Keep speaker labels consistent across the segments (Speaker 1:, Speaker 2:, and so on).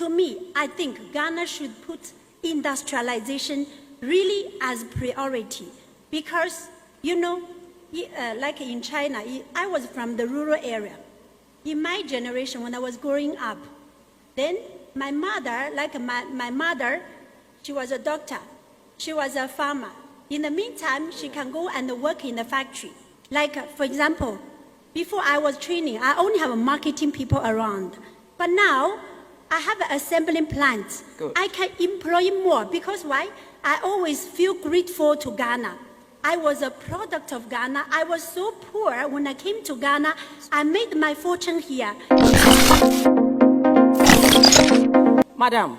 Speaker 1: to me, I think Ghana should put industrialization really as priority because, you know, like in China, I was from the rural area. In my generation, when I was growing up, then my mother, my mother, she was a doctor. She was a farmer. In the meantime, she can go and work in the factory. Like, for example, before I was training, I only have marketing people around. But now, I have an assembling plant.
Speaker 2: Good.
Speaker 1: I can employ more because why? I always feel grateful to Ghana. I was a product of Ghana. I was so poor when I came to Ghana. I made my fortune here.
Speaker 2: Madam,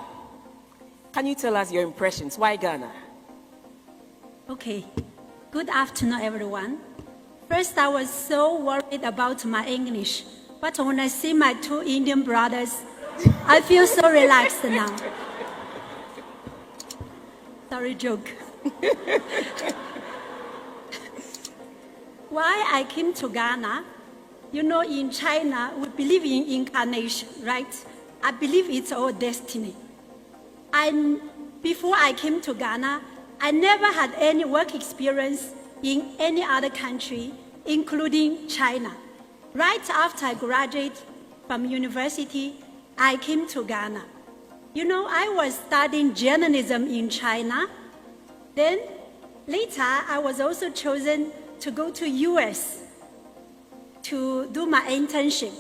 Speaker 2: can you tell us your impressions? Why Ghana?
Speaker 1: Okay. Good afternoon, everyone. First, I was so worried about my English. But when I see my two Indian brothers, I feel so relaxed now. Sorry, joke. Why I came to Ghana? You know, in China, we believe in incarnation, right? I believe it's our destiny. Before I came to Ghana, I never had any work experience in any other country, including China. Right after I graduated from university, I came to Ghana. You know, I was studying journalism in China. Then later, I was also chosen to go to US to do my internship.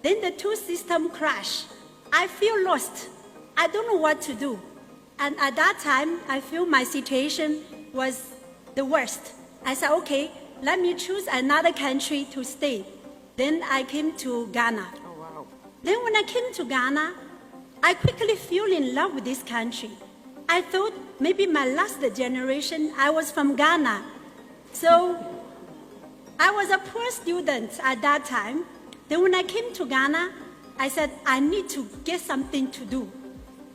Speaker 1: Then the two systems crashed. I feel lost. I don't know what to do. And at that time, I feel my situation was the worst. I said, okay, let me choose another country to stay. Then I came to Ghana.
Speaker 2: Oh, wow.
Speaker 1: Then when I came to Ghana, I quickly fell in love with this country. I thought maybe my last generation, I was from Ghana. So I was a poor student at that time. Then when I came to Ghana, I said, I need to get something to do.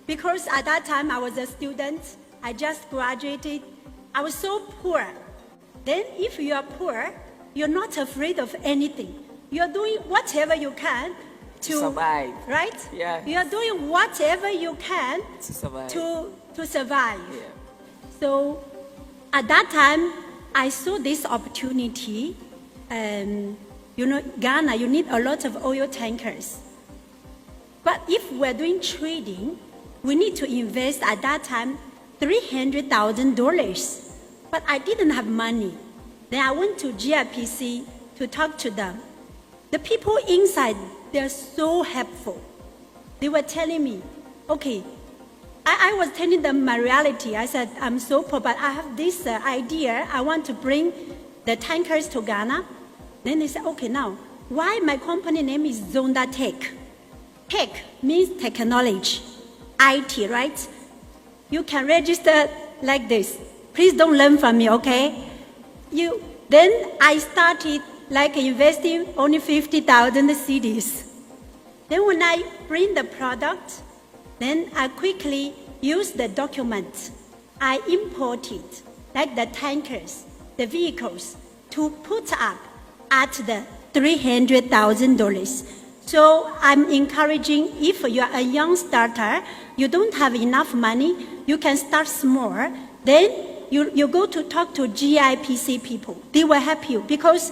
Speaker 1: Because at that time, I was a student. I just graduated. I was so poor. Then if you are poor, you're not afraid of anything. You're doing whatever you can to
Speaker 2: survive.
Speaker 1: Right?
Speaker 2: Yeah.
Speaker 1: You're doing whatever you can
Speaker 2: To survive.
Speaker 1: To survive.
Speaker 2: Yeah.
Speaker 1: So at that time, I saw this opportunity. You know, Ghana, you need a lot of oil tankers. But if we're doing trading, we need to invest at that time $300,000. But I didn't have money. Then I went to GIPC to talk to them. The people inside, they're so helpful. They were telling me, okay, I was telling them my reality. I said, I'm so poor, but I have this idea. I want to bring the tankers to Ghana. Then they said, okay, now, why my company name is Zonda Tech? Tech means technology, IT, right? You can register like this. Please don't learn from me, okay? Then I started like investing only 50,000 cedis. Then when I bring the product, then I quickly use the document. I imported like the tankers, the vehicles, to put up at the $300,000. So I'm encouraging, if you are a young starter, you don't have enough money, you can start small. Then you go to talk to GIPC people. They will help you because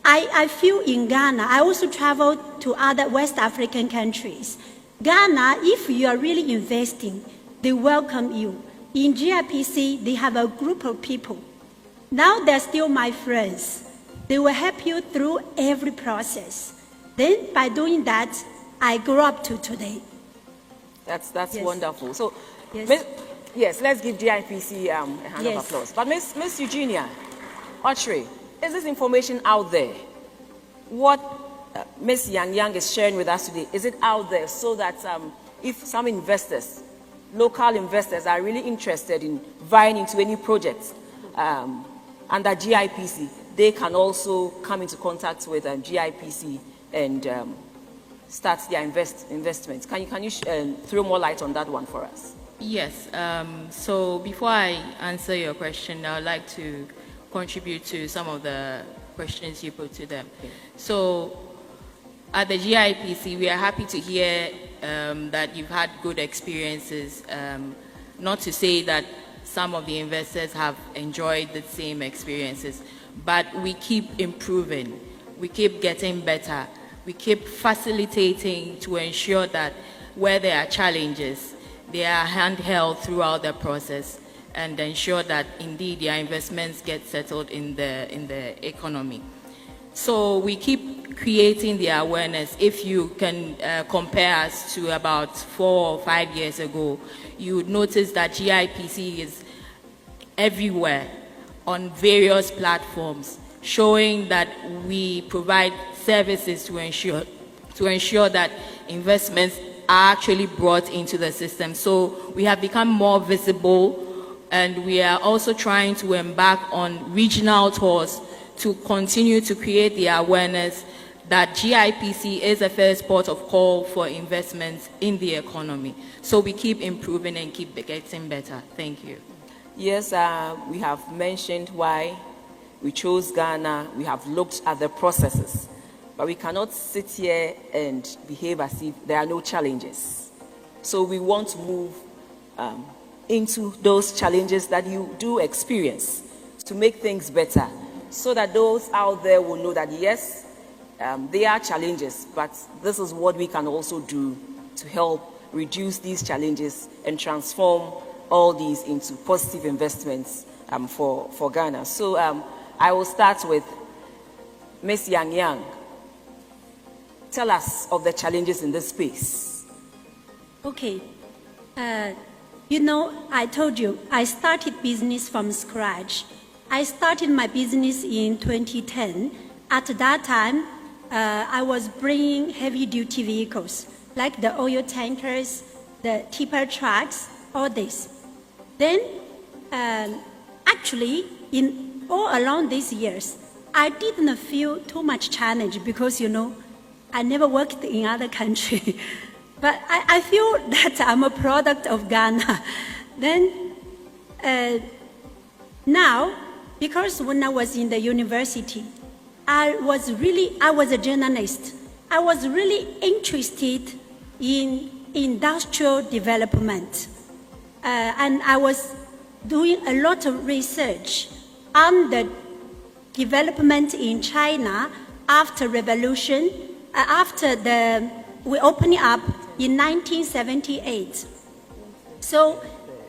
Speaker 1: I feel in Ghana, I also travel to other West African countries. Ghana, if you are really investing, they welcome you. In GIPC, they have a group of people. Now they're still my friends. They will help you through every process. Then by doing that, I grew up to today.
Speaker 2: That's
Speaker 1: Yes.
Speaker 2: wonderful. So,
Speaker 1: Yes.
Speaker 2: yes, let's give GIPC a hand
Speaker 1: Yes.
Speaker 2: of applause. But Miss Eugenia Otchere, is this information out there? What Miss Yang is sharing with us today, is it out there so that if some investors, local investors are really interested in vying into any projects under GIPC, they can also come into contact with GIPC and start their investments. Can you throw more light on that one for us?
Speaker 3: Yes. So before I answer your question, I would like to contribute to some of the questions you put to them.
Speaker 2: Okay.
Speaker 3: So at the GIPC, we are happy to hear that you've had good experiences. Not to say that some of the investors have enjoyed the same experiences, but we keep improving, we keep getting better, we keep facilitating to ensure that where there are challenges, they are handheld throughout the process and ensure that indeed their investments get settled in the economy. So we keep creating the awareness. If you can compare us to about 4 or 5 years ago, you would notice that GIPC is everywhere on various platforms, showing that we provide services to ensure that investments are actually brought into the system. So we have become more visible, and we are also trying to embark on regional tours to continue to create the awareness that GIPC is a first port of call for investments in the economy. So we keep improving and keep getting better. Thank you.
Speaker 2: Yes, we have mentioned why we chose Ghana. We have looked at the processes, but we cannot sit here and behave as if there are no challenges. So we want to move into those challenges that you do experience to make things better, so that those out there will know that yes, there are challenges, but this is what we can also do to help reduce these challenges and transform all these into positive investments for Ghana. So I will start with Ms. Yang Yang. Tell us of the challenges in this space.
Speaker 1: Okay. You know, I told you, I started business from scratch. I started my business in 2010. At that time, I was bringing heavy-duty vehicles, like the oil tankers, the tipper trucks, all this. Then, actually, in all along these years, I didn't feel too much challenge because, you know, I never worked in other country. But I feel that I'm a product of Ghana. Then, now, because when I was in the university, I was a journalist. I was really interested in industrial development. And I was doing a lot of research on the development in China after revolution, after we opened up in 1978. So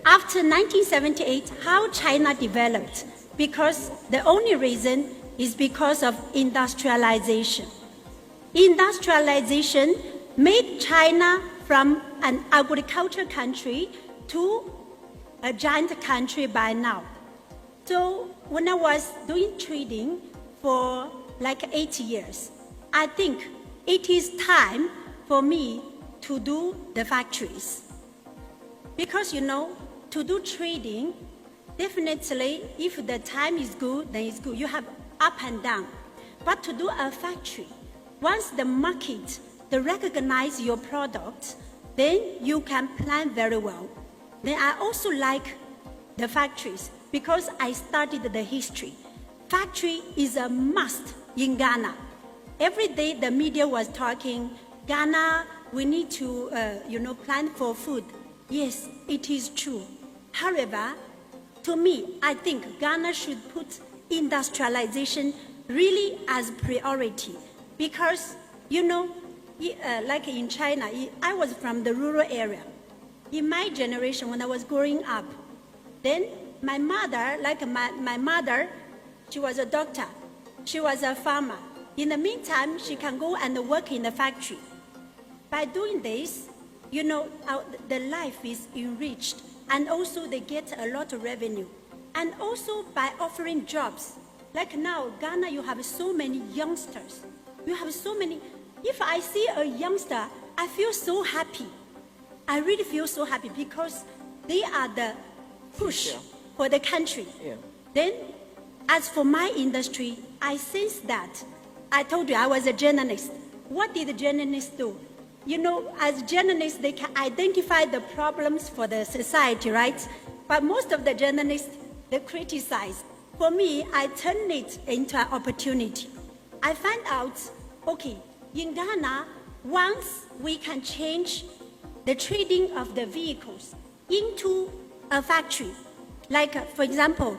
Speaker 1: after 1978, how China developed, because the only reason is because of industrialization. Industrialization made China from an agricultural country to a giant country by now. So when I was doing trading for like 8 years, I think it is time for me to do the factories. Because, you know, to do trading, definitely, if the time is good, then it's good. You have up and down. But to do a factory, once the market, they recognize your product, then you can plan very well. Then I also like the factories because I studied the history. Factory is a must in Ghana. Every day the media was talking, Ghana, we need to, plan for food. Yes, it is true. However, to me, I think Ghana should put industrialization really as priority because, you know, like in China, I was from the rural area. In my generation, when I was growing up, then my mother, my mother, she was a doctor. She was a farmer. In the meantime, she can go and work in the factory. By doing this, you know, the life is enriched, and also they get a lot of revenue. And also by offering jobs. Like now, Ghana, you have so many youngsters. You have so many. If I see a youngster, I feel so happy. I really feel so happy because they are the push for the country. Yeah. Then, as for my industry, I sense that. I told you I was a journalist. What did the journalists do? You know, as journalists, they can identify the problems for the society, right? But most of the journalists, they criticize. For me, I turn it into an opportunity. I find out, okay, in Ghana, once we can change the trading of the vehicles into a factory. Like, for example,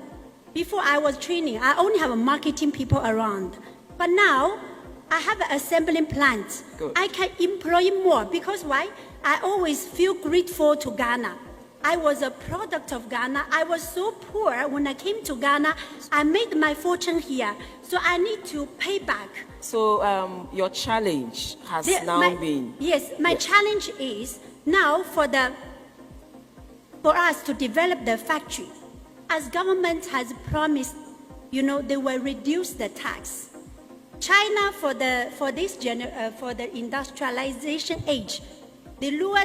Speaker 1: before I was training, I only have marketing people around. But now, I have an assembling plant.
Speaker 2: Good.
Speaker 1: I can employ more because why? I always feel grateful to Ghana. I was a product of Ghana. I was so poor when I came to Ghana. I made my fortune here. So I need to pay back.
Speaker 2: So your challenge has been...
Speaker 1: Yes, my challenge is now for us to develop the factory. As government has promised, they will reduce the tax. China, for the industrialization age, they lure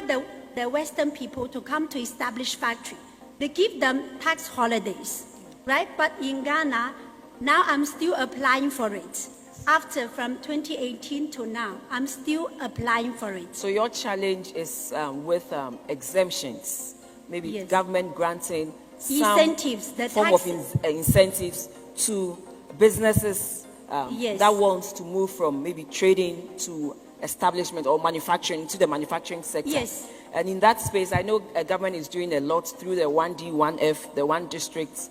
Speaker 1: the Western people to come to establish factory. They give them tax holidays, right? But in Ghana, now I'm still applying for it. From 2018 to now, I'm still applying for it.
Speaker 2: So your challenge is with exemptions, maybe
Speaker 1: Yes.
Speaker 2: government granting
Speaker 1: Incentives, the
Speaker 2: some form of incentives to businesses
Speaker 1: Yes.
Speaker 2: that want to move from maybe trading to establishment or manufacturing to the manufacturing sector.
Speaker 1: Yes.
Speaker 2: And in that space, I know government is doing a lot through the 1D, 1F, the one district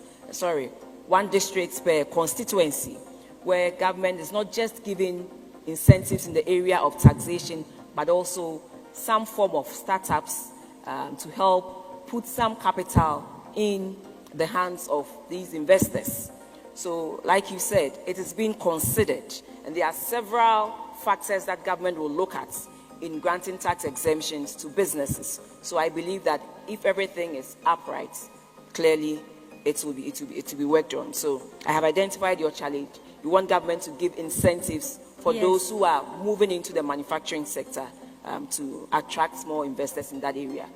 Speaker 2: per constituency, where government is not just giving incentives in the area of taxation, but also some form of startups to help put some capital in the hands of these investors. So, like you said, it is being considered, and there are several factors that government will look at in granting tax exemptions to businesses. So I believe that if everything is upright, clearly it will be worked on. So I have identified your challenge. You want government to give incentives for
Speaker 1: Yes.
Speaker 2: those who are moving into the manufacturing sector to attract more investors in that area.